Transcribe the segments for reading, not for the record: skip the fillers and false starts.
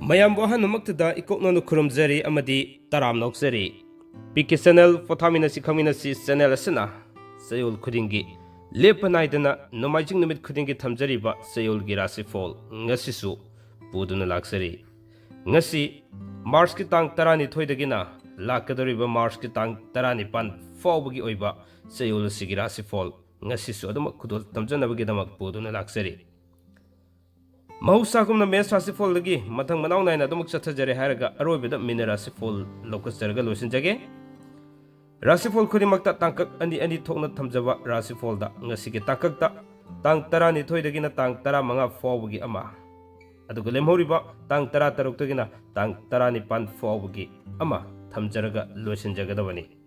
ꯃꯌꯥꯝ ꯋꯥꯍꯟꯅꯃꯛꯇꯗ ꯏꯀꯣꯛꯅꯅ ꯈꯨꯔꯨꯝꯖꯔꯤ ꯑꯃꯗꯤ ꯇꯔꯥꯝ ꯅꯣꯛꯆꯔꯤ ꯄꯤꯀꯤ channel ꯄꯣꯊꯥꯃꯤꯟꯅꯁꯤ ꯈꯪꯃꯤꯟꯅꯁꯤ channel ꯑꯁꯤꯅ ꯆꯌꯣꯜ ꯈꯨꯗꯤꯡꯒꯤ ꯂꯦꯞꯄ ꯅꯥꯏꯗꯅ ꯅꯣꯡꯃꯥꯏꯖꯤꯡ ꯅꯨꯃꯤꯠ ꯈꯨꯗꯤꯡꯒꯤ ꯊꯝꯖꯔꯤꯕ ꯆꯌꯣꯜꯒꯤ ꯔꯥꯁꯤꯐꯣꯜ ꯉꯁꯤꯁꯨ ꯄꯨꯗꯨꯅ ꯂꯥꯛꯆꯔꯤ ꯉꯁꯤ ꯃꯥꯔꯆꯀꯤ ꯇꯥꯡ 12ꯗꯒꯤꯅ ꯂꯥꯛꯀꯗꯧꯔꯤꯕ ꯃꯥꯔꯆꯀꯤ ꯇꯥꯡ 19 ꯐꯥꯎꯕꯒꯤ ꯑꯣꯏꯕ ꯆꯌꯣꯜ ꯑꯁꯤꯒꯤ ꯔꯥꯁꯤꯐꯣꯜ ꯉꯁꯤꯁꯨ ꯑꯗꯨꯃꯛ ꯈꯨꯗꯣꯜ ꯇꯝꯖꯅꯕꯒꯤꯗꯃꯛ ꯄꯨꯗꯨꯅ ꯂꯥꯛꯆꯔꯤ ꯃꯍꯧꯁꯥꯒꯨꯝꯅ ꯃꯦꯁ ꯔꯥꯁꯤꯐꯣꯜꯗꯒꯤ ꯃꯊꯪ ꯃꯅꯥꯎ ꯅꯥꯏꯅ ꯑꯗꯨꯃꯛ ꯆꯠꯊꯖꯔꯦ ꯍꯥꯏꯔꯒ ꯑꯔꯣꯏꯕꯗ ꯃꯤꯅ ꯔꯥꯁꯤꯐꯣꯜ ꯂꯧꯈꯠꯆꯔꯒ ꯂꯣꯏꯁꯤꯟꯖꯒꯦ ꯔꯥꯁꯤꯐꯣꯜ ꯈꯨꯗꯤꯡꯃꯛꯇ ꯇꯥꯡꯀꯛ ꯑꯅꯤ ꯊꯣꯛꯅ ꯊꯝꯖꯕ ꯔꯥꯁꯤꯐꯣꯜꯗ ꯉꯁꯤꯒꯤ ꯇꯥꯡꯀꯛꯇ ꯇꯥꯡ 12ꯗꯒꯤꯅ ꯇꯥꯡ 15 ꯐꯥꯎꯕꯒꯤ ꯑꯃ ꯑꯗꯨꯒ ꯂꯦꯝꯍꯧꯔꯤꯕ ꯇꯥꯡ 16ꯗꯒꯤꯅ ꯇꯥꯡ 19 ꯐꯥꯎꯕꯒꯤ ꯑꯃ ꯊꯝꯖꯔꯒ ꯂꯣꯏꯁꯤꯟꯖꯒꯗꯕꯅꯤ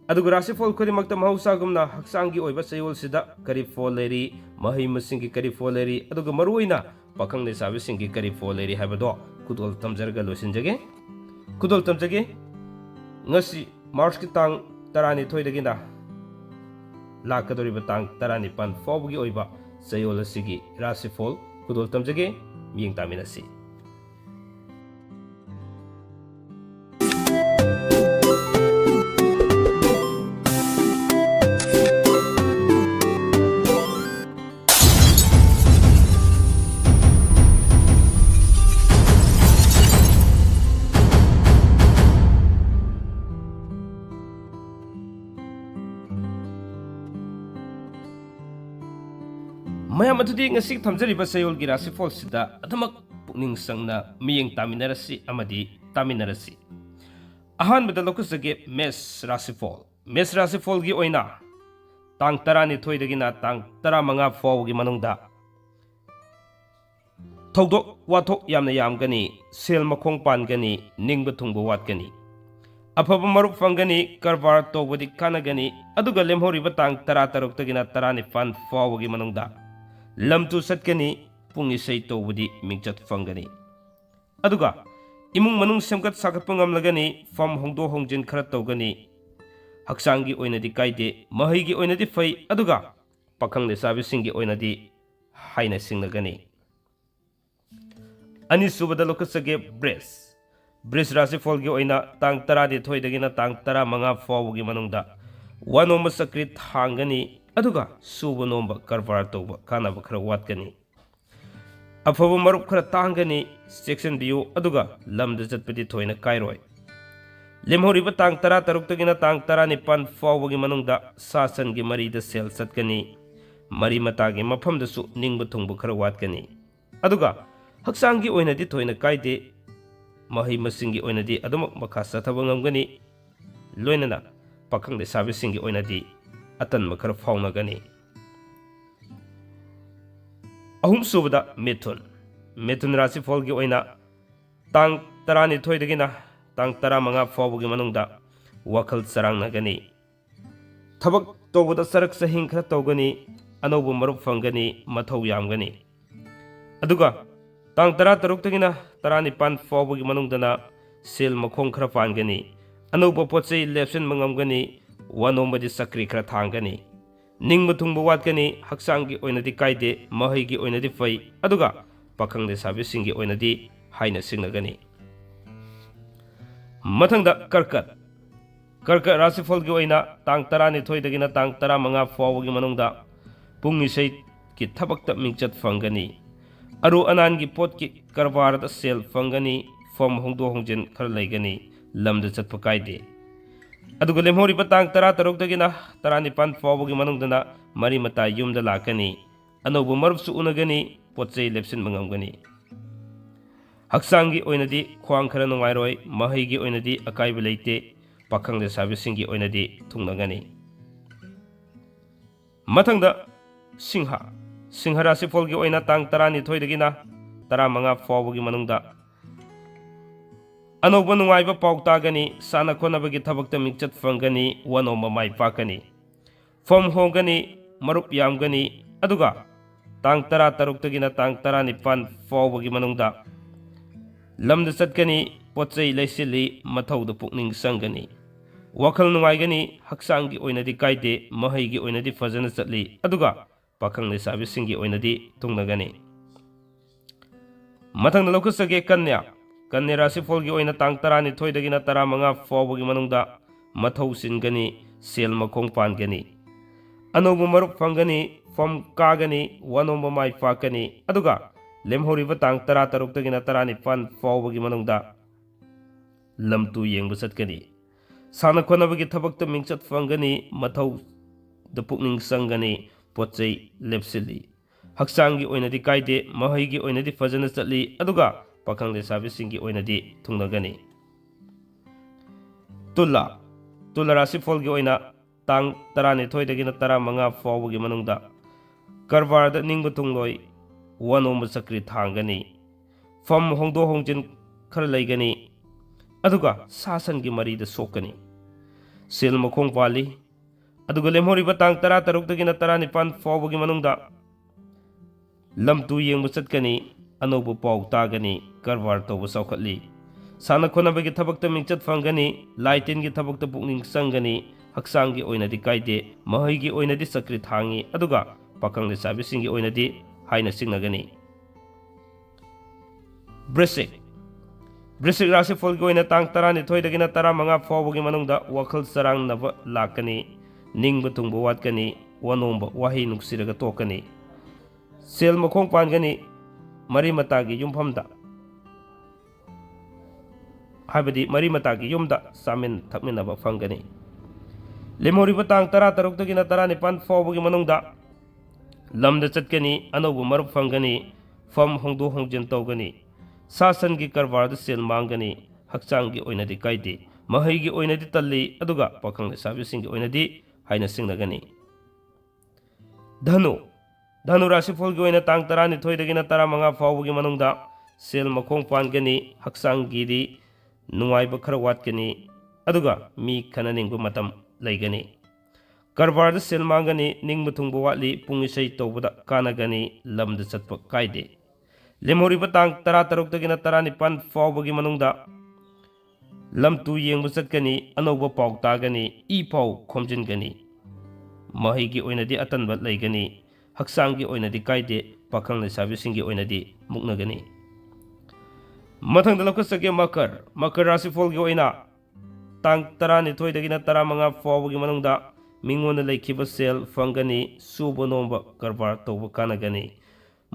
ꯑꯗꯨꯒ ꯔꯥꯁꯤꯐꯣꯜ ꯈꯨꯗꯤꯡꯃꯛꯇ ꯃꯍꯧꯁꯥꯒꯨꯝꯅ ꯍꯛꯆꯥꯡꯒꯤ ꯑꯣꯏꯕ ꯆꯌꯣꯜꯁꯤꯗ ꯀꯔꯤ ꯐꯣꯜ ꯂꯩꯔꯤ ꯃꯍꯩ ꯃꯁꯤꯡꯒꯤ ꯀꯔꯤ ꯐꯣꯜ ꯂꯩꯔꯤ ꯑꯗꯨꯒ ꯃꯔꯨꯑꯣꯏꯅ ꯄꯥꯈꯪ ꯂꯩꯁꯥꯕꯤꯁꯤꯡꯒꯤ ꯀꯔꯤ ꯐꯣꯜ ꯂꯩꯔꯤ ꯍꯥꯏꯕꯗꯣ ꯈꯨꯗꯣꯜ ꯇꯝꯖꯔꯒ ꯂꯣꯏꯁꯤꯟꯖꯒꯦ ꯈꯨꯗꯣꯜ ꯇꯝꯖꯒꯦ ꯉꯁꯤ ꯃꯥꯔꯆꯀꯤ ꯇꯥꯡ 12ꯗꯒꯤꯅ ꯂꯥꯛꯀꯗꯧꯔꯤꯕ ꯇꯥꯡ 19 ꯐꯥꯎꯕꯒꯤ ꯑꯣꯏꯕ ꯆꯌꯣꯜ ꯑꯁꯤꯒꯤ ꯔꯥꯁꯤꯐꯣꯜ ꯈꯨꯗꯣꯜ ꯇꯝꯖꯒꯦ ꯃꯤꯠꯌꯦꯡ ꯇꯥꯃꯤꯟꯅꯁꯤ ꯃꯌꯥꯝ ꯑꯗꯨꯗꯤ ꯉꯁꯤ ꯊꯝꯖꯔꯤꯕ ꯆꯌꯣꯜꯒꯤ ꯔꯥꯁꯤꯐꯣꯜꯁꯤꯗ ꯑꯗꯨꯃꯛ ꯄꯨꯛꯅꯤꯡ ꯆꯪꯅ ꯃꯤꯠꯌꯦꯡ ꯇꯥꯃꯤꯟꯅꯔꯁꯤ ꯑꯃꯗꯤ ꯇꯥꯃꯤꯟꯅꯔꯁꯤ ꯑꯍꯥꯟꯕꯗ ꯂꯧꯈꯠꯆꯒꯦ ꯃꯦꯁ ꯔꯥꯁꯤꯐꯣꯜꯒꯤ ꯑꯣꯏꯅ ꯇꯥꯡ 12ꯗꯒꯤꯅ ꯇꯥꯡ 15 ꯐꯥꯎꯕꯒꯤ ꯃꯅꯨꯡꯗ ꯊꯧꯗꯣꯛ ꯋꯥꯊꯣꯛ ꯌꯥꯝꯅ ꯌꯥꯝꯒꯅꯤ ꯁꯦꯜ ꯃꯈꯣꯡ ꯄꯥꯟꯒꯅꯤ ꯅꯤꯡꯕ ꯊꯨꯡꯕ ꯋꯥꯠꯀꯅꯤ ꯑꯐꯕ ꯃꯔꯨꯞ ꯐꯪꯒꯅꯤ ꯀꯔꯕꯥꯔ ꯇꯧꯕꯗꯤ ꯀꯥꯟꯅꯒꯅꯤ ꯑꯗꯨꯒ ꯂꯦꯝꯍꯧꯔꯤꯕ ꯇꯥꯡ 16ꯗꯒꯤꯅ 19 ꯐꯥꯎꯕꯒꯤ ꯃꯅꯨꯡꯗ ꯂꯝꯇꯨ ꯆꯠꯀꯅꯤ ꯄꯨꯡ ꯏꯁꯩ ꯇꯧꯕꯗꯤ ꯃꯤꯡꯆꯠ ꯐꯪꯒꯅꯤ ꯑꯗꯨꯒ ꯏꯃꯨꯡ ꯃꯅꯨꯡ ꯁꯦꯝꯒꯠ ꯁꯥꯒꯠꯄ ꯉꯝꯂꯒꯅꯤ ꯐꯝ ꯍꯣꯡꯗꯣꯛ ꯍꯣꯡꯖꯤꯟ ꯈꯔ ꯇꯧꯒꯅꯤ ꯍꯛꯆꯥꯡꯒꯤ ꯑꯣꯏꯅꯗꯤ ꯀꯥꯏꯗꯦ ꯃꯍꯩꯒꯤ ꯑꯣꯏꯅꯗꯤ ꯐꯩ ꯑꯗꯨꯒ ꯄꯥꯈꯪ ꯂꯩꯁꯥꯕꯤꯁꯤꯡꯒꯤ ꯑꯣꯏꯅꯗꯤ ꯍꯥꯏꯅ ꯁꯤꯡꯅꯒꯅꯤ ꯑꯅꯤꯁꯨꯕꯗ ꯂꯧꯈꯠꯆꯒꯦ ꯕ꯭ꯔꯤꯖ ꯔꯥꯁꯤꯐꯣꯜꯒꯤ ꯑꯣꯏꯅ ꯇꯥꯡ 12ꯗꯒꯤꯅ ꯇꯥꯡ 15 ꯐꯥꯎꯕꯒꯤ ꯃꯅꯨꯡꯗ ꯋꯥꯅꯣꯝꯕ ꯆꯀ꯭ꯔꯤ ꯊꯥꯡꯒꯅꯤ ꯑꯗꯨꯒ ꯁꯨꯕ ꯅꯣꯝꯕ ꯀꯔꯕꯥꯔ ꯇꯧꯕ ꯀꯥꯟꯅꯕ ꯈꯔ ꯋꯥꯠꯀꯅꯤ ꯑꯐꯕ ꯃꯔꯨꯞ ꯈꯔ ꯇꯥꯡꯒꯅꯤ ꯆꯦꯛꯁꯤꯟꯕꯤꯌꯨ ꯑꯗꯨꯒ ꯂꯝꯗ ꯆꯠꯄꯗꯤ ꯊꯣꯏꯅ ꯀꯥꯏꯔꯣꯏ ꯂꯦꯝꯍꯧꯔꯤꯕ ꯇꯥꯡ 16ꯗꯒꯤꯅ ꯇꯥꯡ 19 ꯐꯥꯎꯕꯒꯤ ꯃꯅꯨꯡꯗ ꯁꯥ ꯁꯟꯒꯤ ꯃꯔꯤꯗ ꯁꯦꯜ ꯆꯠꯀꯅꯤ ꯃꯔꯤ ꯃꯇꯥꯒꯤ ꯃꯐꯝꯗꯁꯨ ꯅꯤꯡꯕ ꯊꯨꯡꯕ ꯈꯔ ꯋꯥꯠꯀꯅꯤ ꯑꯗꯨꯒ ꯍꯛꯆꯥꯡꯒꯤ ꯑꯣꯏꯅꯗꯤ ꯊꯣꯏꯅ ꯀꯥꯏꯗꯦ ꯃꯍꯩ ꯃꯁꯤꯡꯒꯤ ꯑꯣꯏꯅꯗꯤ ꯑꯗꯨꯃꯛ ꯃꯈꯥ ꯆꯠꯊꯕ ꯉꯝꯒꯅꯤ ꯂꯣꯏꯅꯅ ꯄꯥꯈꯪ ꯂꯩꯁꯥꯕꯤꯁꯤꯡꯒꯤ ꯑꯣꯏꯅꯗꯤ ꯑꯇꯟꯕ ꯈꯔ ꯐꯥꯎꯅꯒꯅꯤ ꯑꯍꯨꯝꯁꯨꯕꯗ ꯃꯤꯊꯨꯟ ꯔꯥꯁꯤꯐꯣꯜꯒꯤ ꯑꯣꯏꯅ ꯇꯥꯡ 12ꯗꯒꯤꯅ ꯇꯥꯡ 15 ꯐꯥꯎꯕꯒꯤ ꯃꯅꯨꯡꯗ ꯋꯥꯈꯜ ꯆꯔꯥꯡꯅꯒꯅꯤ ꯊꯕꯛ ꯇꯧꯕꯗ ꯆꯔꯛ ꯆꯍꯤꯡ ꯈꯔ ꯇꯧꯒꯅꯤ ꯑꯅꯧꯕ ꯃꯔꯨꯞ ꯐꯪꯒꯅꯤ ꯃꯊꯧ ꯌꯥꯝꯒꯅꯤ ꯑꯗꯨꯒ ꯇꯥꯡ 16ꯗꯒꯤꯅ 19 ꯐꯥꯎꯕꯒꯤ ꯃꯅꯨꯡꯗꯅ ꯁꯦꯜ ꯃꯈꯣꯡ ꯈꯔ ꯄꯥꯟꯒꯅꯤ ꯑꯅꯧꯕ ꯄꯣꯠꯆꯩ ꯂꯦꯞꯁꯤꯟꯕ ꯉꯝꯒꯅꯤ ꯋꯥꯅꯣꯝꯕꯗꯤ ꯆꯀ꯭ꯔꯤ ꯈꯔ ꯊꯥꯡꯒꯅꯤ ꯅꯤꯡꯕ ꯊꯨꯡꯕ ꯋꯥꯠꯀꯅꯤ ꯍꯛꯆꯥꯡꯒꯤ ꯑꯣꯏꯅꯗꯤ ꯀꯥꯏꯗꯦ ꯃꯍꯩꯒꯤ ꯑꯣꯏꯅꯗꯤ ꯐꯩ ꯑꯗꯨꯒ ꯄꯥꯈꯪ ꯂꯩꯁꯥꯕꯤꯁꯤꯡꯒꯤ ꯑꯣꯏꯅꯗꯤ ꯍꯥꯏꯅ ꯁꯤꯡꯅꯒꯅꯤ ꯃꯊꯪꯗ ꯀꯔꯀꯠ ꯔꯥꯁꯤꯐꯣꯜꯒꯤ ꯑꯣꯏꯅ ꯇꯥꯡ 12ꯗꯒꯤꯅ ꯇꯥꯡ 15 ꯐꯥꯎꯕꯒꯤ ꯃꯅꯨꯡꯗ ꯄꯨꯡ ꯏꯁꯩꯒꯤ ꯊꯕꯛꯇ ꯃꯤꯡꯆꯠ ꯐꯪꯒꯅꯤ ꯑꯔꯨ ꯑꯅꯥꯟꯒꯤ ꯄꯣꯠꯀꯤ ꯀꯔꯕꯥꯔꯗ ꯁꯦꯜ ꯐꯪꯒꯅꯤ ꯐꯝ ꯍꯣꯡꯗꯣꯛ ꯍꯣꯡꯖꯤꯟ ꯈꯔ ꯂꯩꯒꯅꯤ ꯂꯝꯗ ꯆꯠꯄ ꯀꯥꯏꯗꯦ ꯑꯗꯨꯒ ꯂꯦꯝꯍꯧꯔꯤꯕ ꯇꯥꯡ 16ꯗꯒꯤꯅ 19 ꯐꯥꯎꯕꯒꯤ ꯃꯅꯨꯡꯗꯅ ꯃꯔꯤ ꯃꯇꯥ ꯌꯨꯝꯗ ꯂꯥꯛꯀꯅꯤ ꯑꯅꯧꯕ ꯃꯔꯨꯞꯁꯨ ꯎꯅꯒꯅꯤ ꯄꯣꯠꯆꯩ ꯂꯦꯞꯁꯤꯟꯕ ꯉꯝꯒꯅꯤ ꯍꯛꯆꯥꯡꯒꯤ ꯑꯣꯏꯅꯗꯤ ꯈ꯭ꯋꯥꯡ ꯈꯔ ꯅꯨꯡꯉꯥꯏꯔꯣꯏ ꯃꯍꯩꯒꯤ ꯑꯣꯏꯅꯗꯤ ꯑꯀꯥꯏꯕ ꯂꯩꯇꯦ ꯄꯥꯈꯪ ꯂꯩꯁꯥꯕꯤꯁꯤꯡꯒꯤ ꯑꯣꯏꯅꯗꯤ ꯊꯨꯡꯅꯒꯅꯤ ꯃꯊꯪꯗ ꯁꯤꯡꯍ ꯔꯥꯁꯤꯐꯣꯜꯒꯤ ꯑꯣꯏꯅ ꯇꯥꯡ 12ꯗꯒꯤꯅ 15 ꯐꯥꯎꯕꯒꯤ ꯃꯅꯨꯡꯗ ꯑꯅꯧꯕ ꯅꯨꯡꯉꯥꯏꯕ ꯄꯥꯎ ꯇꯥꯒꯅꯤ ꯁꯥꯟꯅ ꯈꯣꯠꯅꯕꯒꯤ ꯊꯕꯛꯇ ꯃꯤꯡꯆꯠ ꯐꯪꯒꯅꯤ ꯋꯥꯅꯣꯝꯕ ꯃꯥꯏ ꯄꯥꯛꯀꯅꯤ ꯐꯝ ꯍꯣꯡꯒꯅꯤ ꯃꯔꯨꯞ ꯌꯥꯝꯒꯅꯤ ꯑꯗꯨꯒ ꯇꯥꯡ 16ꯗꯒꯤꯅ ꯇꯥꯡ 19 ꯐꯥꯎꯕꯒꯤ ꯃꯅꯨꯡꯗ ꯂꯝꯗ ꯆꯠꯀꯅꯤ ꯄꯣꯠꯆꯩ ꯂꯩꯁꯤꯜꯂꯤ ꯃꯊꯧꯗ ꯄꯨꯛꯅꯤꯡ ꯆꯪꯒꯅꯤ ꯋꯥꯈꯜ ꯅꯨꯡꯉꯥꯏꯒꯅꯤ ꯍꯛꯆꯥꯡꯒꯤ ꯑꯣꯏꯅꯗꯤ ꯀꯥꯏꯗꯦ ꯃꯍꯩꯒꯤ ꯑꯣꯏꯅꯗꯤ ꯐꯖꯅ ꯆꯠꯂꯤ ꯑꯗꯨꯒ ꯄꯥꯈꯪ ꯂꯩꯁꯥꯕꯤꯁꯤꯡꯒꯤ ꯑꯣꯏꯅꯗꯤ ꯊꯨꯡꯅꯒꯅꯤ ꯃꯊꯪꯗ ꯂꯧꯈꯠꯆꯒꯦ ꯀꯟꯌꯥ ꯀꯟꯌꯥ ꯔꯥꯁꯤꯐꯣꯜꯒꯤ ꯑꯣꯏꯅ ꯇꯥꯡ 12ꯗꯒꯤꯅ 15 ꯐꯥꯎꯕꯒꯤ ꯃꯅꯨꯡꯗ ꯃꯊꯧ ꯆꯤꯟꯒꯅꯤ ꯁꯦꯜ ꯃꯈꯣꯡ ꯄꯥꯟꯒꯅꯤ ꯑꯅꯧꯕ ꯃꯔꯨꯞ ꯐꯪꯒꯅꯤ ꯐꯝ ꯀꯥꯒꯅꯤ ꯋꯥꯅꯣꯝꯕ ꯃꯥꯏ ꯄꯥꯛꯀꯅꯤ ꯑꯗꯨꯒ ꯂꯦꯝꯍꯧꯔꯤꯕ ꯇꯥꯡ 16ꯗꯒꯤꯅ 19 ꯐꯥꯎꯕꯒꯤ ꯃꯅꯨꯡꯗ ꯂꯝꯇꯨ ꯌꯦꯡꯕ ꯆꯠꯀꯅꯤ ꯁꯥꯟꯅ ꯈꯣꯠꯅꯕꯒꯤ ꯊꯕꯛꯇ ꯃꯤꯡꯆꯠ ꯐꯪꯒꯅꯤ ꯃꯊꯧꯗ ꯄꯨꯛꯅꯤꯡ ꯆꯪꯒꯅꯤ ꯄꯣꯠꯆꯩ ꯂꯦꯞꯁꯤꯜꯂꯤ ꯍꯛꯆꯥꯡꯒꯤ ꯑꯣꯏꯅꯗꯤ ꯀꯥꯏꯗꯦ ꯃꯍꯩꯒꯤ ꯑꯣꯏꯅꯗꯤ ꯐꯖꯅ ꯆꯠꯂꯤ ꯑꯗꯨꯒ ꯄꯥꯈꯪ ꯂꯩꯁꯥꯕꯤꯁꯤꯡꯒꯤ ꯑꯣꯏꯅꯗꯤ ꯊꯨꯡꯅꯒꯅꯤ ꯇꯨꯂꯥ ꯇꯨꯂꯥ ꯔꯥꯁꯤꯐꯣꯜꯒꯤ ꯑꯣꯏꯅ ꯇꯥꯡ 12ꯗꯒꯤꯅ 15 ꯐꯥꯎꯕꯒꯤ ꯃꯅꯨꯡꯗ ꯀꯔꯕꯥꯔꯗ ꯅꯤꯡꯕ ꯊꯨꯡꯂꯣꯏ ꯋꯥꯅꯣꯝꯕ ꯆꯀ꯭ꯔꯤ ꯊꯥꯡꯒꯅꯤ ꯐꯝ ꯍꯣꯡꯗꯣꯛ ꯍꯣꯡꯖꯤꯟ ꯈꯔ ꯂꯩꯒꯅꯤ ꯑꯗꯨꯒ ꯁꯥ ꯁꯟꯒꯤ ꯃꯔꯤꯗ ꯁꯣꯛꯀꯅꯤ ꯁꯦꯜ ꯃꯈꯣꯡ ꯄꯥꯜꯂꯤ ꯑꯗꯨꯒ ꯂꯦꯝꯍꯧꯔꯤꯕ ꯇꯥꯡ 16ꯗꯒꯤꯅ 19 ꯐꯥꯎꯕꯒꯤ ꯃꯅꯨꯡꯗ ꯂꯝꯇꯨ ꯌꯦꯡꯕ ꯆꯠꯀꯅꯤ ꯑꯅꯧꯕ ꯄꯥꯎ ꯇꯥꯒꯅꯤ ꯀꯔꯕꯥꯔ ꯇꯧꯕ ꯆꯥꯎꯈꯠꯂꯤ ꯁꯥꯟꯅ ꯈꯣꯠꯅꯕꯒꯤ ꯊꯕꯛꯇ ꯃꯤꯡꯆꯠ ꯐꯪꯒꯅꯤ ꯂꯥꯏ ꯇꯤꯟꯒꯤ ꯊꯕꯛꯇ ꯄꯨꯛꯅꯤꯡ ꯆꯪꯒꯅꯤ ꯍꯛꯆꯥꯡꯒꯤ ꯑꯣꯏꯅꯗꯤ ꯀꯥꯏꯗꯦ ꯃꯍꯩꯒꯤ ꯑꯣꯏꯅꯗꯤ ꯆꯀ꯭ꯔꯤ ꯊꯥꯡꯉꯤ ꯑꯗꯨꯒ ꯄꯥꯈꯪ ꯂꯩꯁꯥꯕꯤꯁꯤꯡꯒꯤ ꯑꯣꯏꯅꯗꯤ ꯍꯥꯏꯅ ꯆꯤꯡꯅꯒꯅꯤ ꯕ꯭ꯔꯤꯁꯤꯛ ꯕ꯭ꯔꯤꯁꯤꯛ ꯔꯥꯁꯤꯐꯣꯜꯒꯤ ꯑꯣꯏꯅ ꯇꯥꯡ 12ꯗꯒꯤꯅ 15 ꯐꯥꯎꯕꯒꯤ ꯃꯅꯨꯡꯗ ꯋꯥꯈꯜ ꯆꯔꯥꯡꯅꯕ ꯂꯥꯛꯀꯅꯤ ꯅꯤꯡꯕ ꯊꯨꯡꯕ ꯋꯥꯠꯀꯅꯤ ꯋꯥꯅꯣꯝꯕ ꯋꯥꯍꯩ ꯅꯨꯡꯁꯤꯔꯒ ꯇꯣꯛꯀꯅꯤ ꯁꯦꯜ ꯃꯈꯣꯡ ꯄꯥꯟꯒꯅꯤ ꯃꯔꯤ ꯃꯇꯥꯒꯤ ꯌꯨꯝꯐꯝꯗ ꯍꯥꯏꯕꯗꯤ ꯃꯔꯤ ꯃꯇꯥꯒꯤ ꯌꯨꯝꯗ ꯆꯥꯃꯤꯟ ꯊꯛꯃꯤꯟꯅꯕ ꯐꯪꯒꯅꯤ ꯂꯦꯝꯍꯧꯔꯤꯕ ꯇꯥꯡ 16ꯗꯒꯤꯅ 19 ꯐꯥꯎꯕꯒꯤ ꯃꯅꯨꯡꯗ ꯂꯝꯗ ꯆꯠꯀꯅꯤ ꯑꯅꯧꯕ ꯃꯔꯨꯞ ꯐꯪꯒꯅꯤ ꯐꯝ ꯍꯣꯡꯗꯣꯛ ꯍꯣꯡꯖꯤꯟ ꯇꯧꯒꯅꯤ ꯁꯥ ꯁꯟꯒꯤ ꯀꯔꯕꯥꯔꯗ ꯁꯦꯜ ꯃꯥꯡꯒꯅꯤ ꯍꯛꯆꯥꯡꯒꯤ ꯑꯣꯏꯅꯗꯤ ꯀꯥꯏꯗꯦ ꯃꯍꯩꯒꯤ ꯑꯣꯏꯅꯗꯤ ꯇꯜꯂꯤ ꯑꯗꯨꯒ ꯄꯥꯈꯪ ꯂꯩꯁꯥꯕꯤꯁꯤꯡꯒꯤ ꯑꯣꯏꯅꯗꯤ ꯍꯥꯏꯅ ꯆꯤꯡꯅꯒꯅꯤ ꯙꯅꯨ ꯙꯅꯨ ꯔꯥꯁꯤꯐꯣꯜꯒꯤ ꯑꯣꯏꯅ ꯇꯥꯡ 12ꯗꯒꯤꯅ 15 ꯐꯥꯎꯕꯒꯤ ꯃꯅꯨꯡꯗ ꯁꯦꯜ ꯃꯈꯣꯡ ꯄꯥꯟꯒꯅꯤ ꯍꯛꯆꯥꯡꯒꯤꯗꯤ ꯅꯨꯡꯉꯥꯏꯕ ꯈꯔ ꯋꯥꯠꯀꯅꯤ ꯑꯗꯨꯒ ꯃꯤ ꯈꯟꯅꯅꯤꯡꯕ ꯃꯇꯝ ꯂꯩꯒꯅꯤ ꯀꯔꯕꯥꯔꯗ ꯁꯦꯜ ꯃꯥꯡꯒꯅꯤ ꯅꯤꯡꯕ ꯊꯨꯡꯕ ꯋꯥꯠꯂꯤ ꯄꯨꯡ ꯏꯁꯩ ꯇꯧꯕꯗ ꯀꯥꯟꯅꯒꯅꯤ ꯂꯝꯗ ꯆꯠꯄ ꯀꯥꯏꯗꯦ ꯂꯦꯝꯍꯧꯔꯤꯕ ꯇꯥꯡ 16ꯗꯒꯤꯅ 19 ꯐꯥꯎꯕꯒꯤ ꯃꯅꯨꯡꯗ ꯂꯝꯇꯨ ꯌꯦꯡꯕ ꯆꯠꯀꯅꯤ ꯑꯅꯧꯕ ꯄꯥꯎ ꯇꯥꯒꯅꯤ ꯏ ꯄꯥꯎ ꯈꯣꯝꯖꯤꯟꯒꯅꯤ ꯃꯍꯩꯒꯤ ꯑꯣꯏꯅꯗꯤ ꯑꯇꯟꯕ ꯂꯩꯒꯅꯤ ꯍꯛꯆꯥꯡꯒꯤ ꯑꯣꯏꯅꯗꯤ ꯀꯥꯏꯗꯦ ꯄꯥꯈꯪ ꯂꯩꯁꯥꯕꯤꯁꯤꯡꯒꯤ ꯑꯣꯏꯅꯗꯤ ꯃꯨꯛꯅꯒꯅꯤ ꯃꯊꯪꯗ ꯂꯧꯈꯠꯆꯒꯦ ꯃꯀꯔ ꯃꯀꯔ ꯔꯥꯁꯤꯐꯣꯜꯒꯤ ꯑꯣꯏꯅ ꯇꯥꯡ 12ꯗꯒꯤꯅ 15 ꯐꯥꯎꯕꯒꯤ ꯃꯅꯨꯡꯗ ꯃꯤꯉꯣꯟꯗ ꯂꯩꯈꯤꯕ ꯁꯦꯜ ꯐꯪꯒꯅꯤ ꯁꯨꯕ ꯅꯣꯝꯕ ꯀꯔꯕꯥꯔ ꯇꯧꯕ ꯀꯥꯟꯅꯒꯅꯤ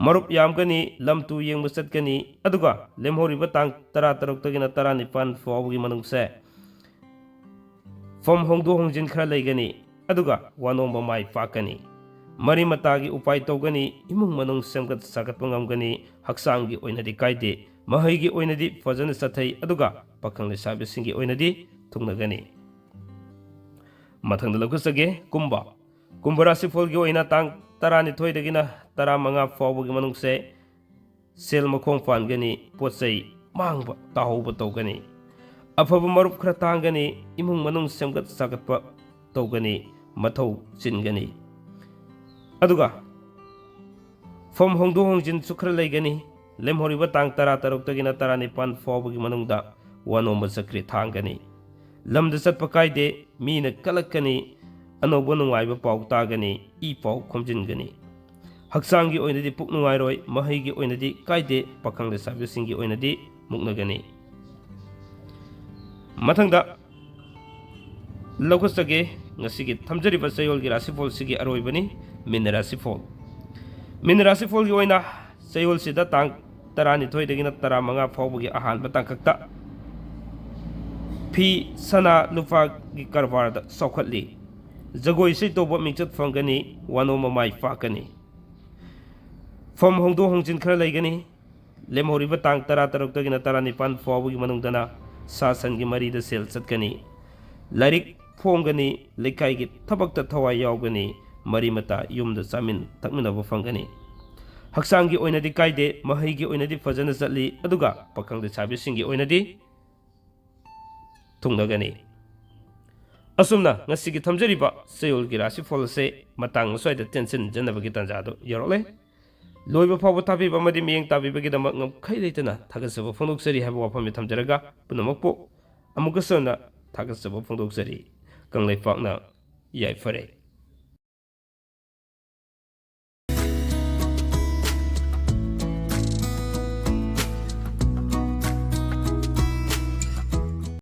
ꯃꯔꯨꯞ ꯌꯥꯝꯒꯅꯤ ꯂꯝꯇꯨ ꯌꯦꯡꯕ ꯆꯠꯀꯅꯤ ꯑꯗꯨꯒ ꯂꯦꯝꯍꯧꯔꯤꯕ ꯇꯥꯡ 16ꯗꯒꯤꯅ 19 ꯐꯥꯎꯕꯒꯤ ꯃꯅꯨꯡꯁꯦ ꯐꯝ ꯍꯣꯡꯗꯣꯛ ꯍꯣꯡꯖꯤन ꯈꯔ ꯂꯩꯒꯅꯤ ꯑꯗꯨꯒ ꯋꯥꯅꯣꯝꯕ ꯃꯥꯏ ꯄꯥꯛꯀꯅꯤ ꯃꯔꯤ ꯃꯇꯥꯒꯤ ꯎꯄꯥꯏ ꯇꯧꯒꯅꯤ ꯏꯃꯨꯡ ꯃꯅꯨꯡ ꯁꯦꯝꯒꯠ ꯁꯥꯒꯠꯄ ꯉꯝꯒꯅꯤ ꯍꯛꯆꯥꯡꯒꯤ ꯑꯣꯏꯅꯗꯤ ꯀꯥꯏꯗꯦ ꯃꯍꯩꯒꯤ ꯑꯣꯏꯅꯗꯤ ꯐꯖꯅ ꯆꯠꯊꯩ ꯑꯗꯨꯒ ꯄꯥꯈꯪ ꯂꯩꯁꯥꯕꯤꯁꯤꯡꯒꯤ ꯑꯣꯏꯅꯗꯤ ꯊꯨꯡꯅꯒꯅꯤ ꯃꯊꯪꯗ ꯂꯧꯈꯠꯆꯒꯦ ꯀꯨꯝꯚ ꯀꯨꯝꯚ ꯔꯥꯁꯤꯐꯣꯜꯒꯤ ꯑꯣꯏꯅ ꯇꯥꯡ 12ꯗꯒꯤꯅ 15 ꯐꯥꯎꯕꯒꯤ ꯃꯅꯨꯡꯁꯦ ꯁꯦꯜ ꯃꯈꯣꯡ ꯄꯥꯟꯒꯅꯤ ꯄꯣꯠꯆꯩ ꯃꯥꯡꯕ ꯇꯥꯍꯧꯕ ꯇꯧꯒꯅꯤ ꯑꯐꯕ ꯃꯔꯨꯞ ꯈꯔ ꯇꯥꯡꯒꯅꯤ ꯏꯃꯨꯡ ꯃꯅꯨꯡ ꯁꯦꯝꯒꯠ ꯁꯥꯒꯠꯄ ꯇꯧꯒꯅꯤ ꯃꯊꯧ ꯆꯤꯟꯒꯅꯤ ꯑꯗꯨꯒ ꯐꯝ ꯍꯣꯡꯗꯣꯛ ꯍꯣꯡꯖꯤꯟꯁꯨ ꯈꯔ ꯂꯩꯒꯅꯤ ꯂꯦꯝꯍꯧꯔꯤꯕ ꯇꯥꯡ 16ꯗꯒꯤꯅ 19 ꯐꯥꯎꯕꯒꯤ ꯃꯅꯨꯡꯗ ꯋꯥꯅꯣꯝꯕ ꯆꯀ꯭ꯔꯤ ꯊꯥꯡꯒꯅꯤ ꯂꯝꯗ ꯆꯠꯄ ꯀꯥꯏꯗꯦ ꯃꯤꯅ ꯀꯜꯂꯛꯀꯅꯤ ꯑꯅꯧꯕ ꯅꯨꯡꯉꯥꯏꯕ ꯄꯥꯎ ꯇꯥꯒꯅꯤ ꯏ ꯄꯥꯎ ꯈꯣꯝꯖꯤꯟꯒꯅꯤ ꯍꯛꯆꯥꯡꯒꯤ ꯑꯣꯏꯅꯗꯤ ꯄꯨꯛ ꯅꯨꯡꯉꯥꯏꯔꯣꯏ ꯃꯍꯩꯒꯤ ꯑꯣꯏꯅꯗꯤ ꯀꯥꯏꯗꯦ ꯄꯥꯈꯪ ꯂꯩꯁꯥꯕꯤꯁꯤꯡꯒꯤ ꯑꯣꯏꯅꯗꯤ ꯃꯨꯛꯅꯒꯅꯤ ꯃꯊꯪꯗ ꯂꯧꯈꯠꯆꯒꯦ ꯉꯁꯤꯒꯤ ꯊꯝꯖꯔꯤꯕ ꯆꯌꯣꯜꯒꯤ ꯔꯥꯁꯤꯐꯣꯜꯁꯤꯒꯤ ꯑꯔꯣꯏꯕꯅꯤ ꯃꯤꯟ ꯔꯥꯁꯤꯐꯣꯜ ꯃꯤꯟ ꯔꯥꯁꯤꯐꯣꯜꯒꯤ ꯑꯣꯏꯅ ꯆꯌꯣꯜꯁꯤꯗ ꯇꯥꯡ 12ꯗꯒꯤꯅ 15 ꯐꯥꯎꯕꯒꯤ ꯑꯍꯥꯟꯕ ꯇꯥꯡꯀꯛꯇ ꯐꯤ ꯁꯅꯥ ꯂꯨꯄꯥꯒꯤ ꯀꯔꯕꯥꯔꯗ ꯆꯥꯎꯈꯠꯂꯤ ꯖꯒꯣꯏ ꯏꯁꯩ ꯇꯧꯕ ꯃꯤꯡꯆꯠ ꯐꯪꯒꯅꯤ ꯋꯥꯅꯣꯝꯕ ꯃꯥꯏ ꯄꯥꯛꯀꯅꯤ ꯐꯝ ꯍꯣꯡꯗꯣꯛ ꯍꯣꯡꯖꯤꯟ ꯈꯔ ꯂꯩꯒꯅꯤ ꯂꯦꯝꯍꯧꯔꯤꯕ ꯇꯥꯡ 16ꯗꯒꯤꯅ 19 ꯐꯥꯎꯕꯒꯤ ꯃꯅꯨꯡꯗꯅ ꯁꯥ ꯁꯟꯒꯤ ꯃꯔꯤꯗ ꯁꯦꯜ ꯆꯠꯀꯅꯤ ꯂꯥꯏꯔꯤꯛ ꯐꯣꯡꯒꯅꯤ ꯂꯩꯀꯥꯏꯒꯤ ꯊꯕꯛꯇ ꯊꯋꯥꯏ ꯌꯥꯎꯒꯅꯤ ꯃꯔꯤ ꯃꯇꯥ ꯌꯨꯝꯗ ꯆꯥꯃꯤꯟ ꯊꯛꯃꯤꯟꯅꯕ ꯐꯪꯒꯅꯤ ꯍꯛꯆꯥꯡꯒꯤ ꯑꯣꯏꯅꯗꯤ ꯀꯥꯏꯗꯦ ꯃꯍꯩꯒꯤ ꯑꯣꯏꯅꯗꯤ ꯐꯖꯅ ꯆꯠꯂꯤ ꯑꯗꯨꯒ ꯄꯥꯈꯪ ꯂꯩꯁꯥꯕꯤꯁꯤꯡꯒꯤ ꯑꯣꯏꯅꯗꯤ ꯊꯨꯡꯅꯒꯅꯤ ꯑꯁꯨꯝꯅ ꯉꯁꯤꯒꯤ ꯊꯝꯖꯔꯤꯕ ꯆꯌꯣꯜꯒꯤ ꯔꯥꯁꯤꯐꯣꯜ ꯑꯁꯤ ꯃꯇꯥꯡ ꯑꯁ꯭ꯋꯥꯏꯗ ꯇꯦꯟꯁꯤꯟꯖꯅꯕꯒꯤ ꯇꯥꯟꯖꯥꯗꯨ ꯌꯧꯔꯛꯂꯦ ꯂꯣꯏꯕ ꯐꯥꯎꯕ ꯇꯥꯕꯤꯕ ꯑꯃꯗꯤ ꯃꯤꯠꯌꯦꯡ ꯇꯥꯕꯤꯕꯒꯤꯗꯃꯛ ꯉꯝꯈꯩ ꯂꯩꯇꯅ ꯊꯥꯒꯠꯆꯕ ꯐꯣꯡꯗꯣꯛꯆꯔꯤ ꯍꯥꯏꯕ ꯋꯥꯐꯝꯗ ꯊꯝꯖꯔꯒ ꯄꯨꯝꯅꯃꯛꯄꯨ ꯑꯃꯨꯛꯀꯁꯨ ꯊꯥꯒꯠꯆꯕ ꯐꯣꯡꯗꯣꯛꯆꯔꯤ ꯀꯪꯂꯩꯄꯥꯛꯅ ꯌꯥꯏꯐꯔꯦ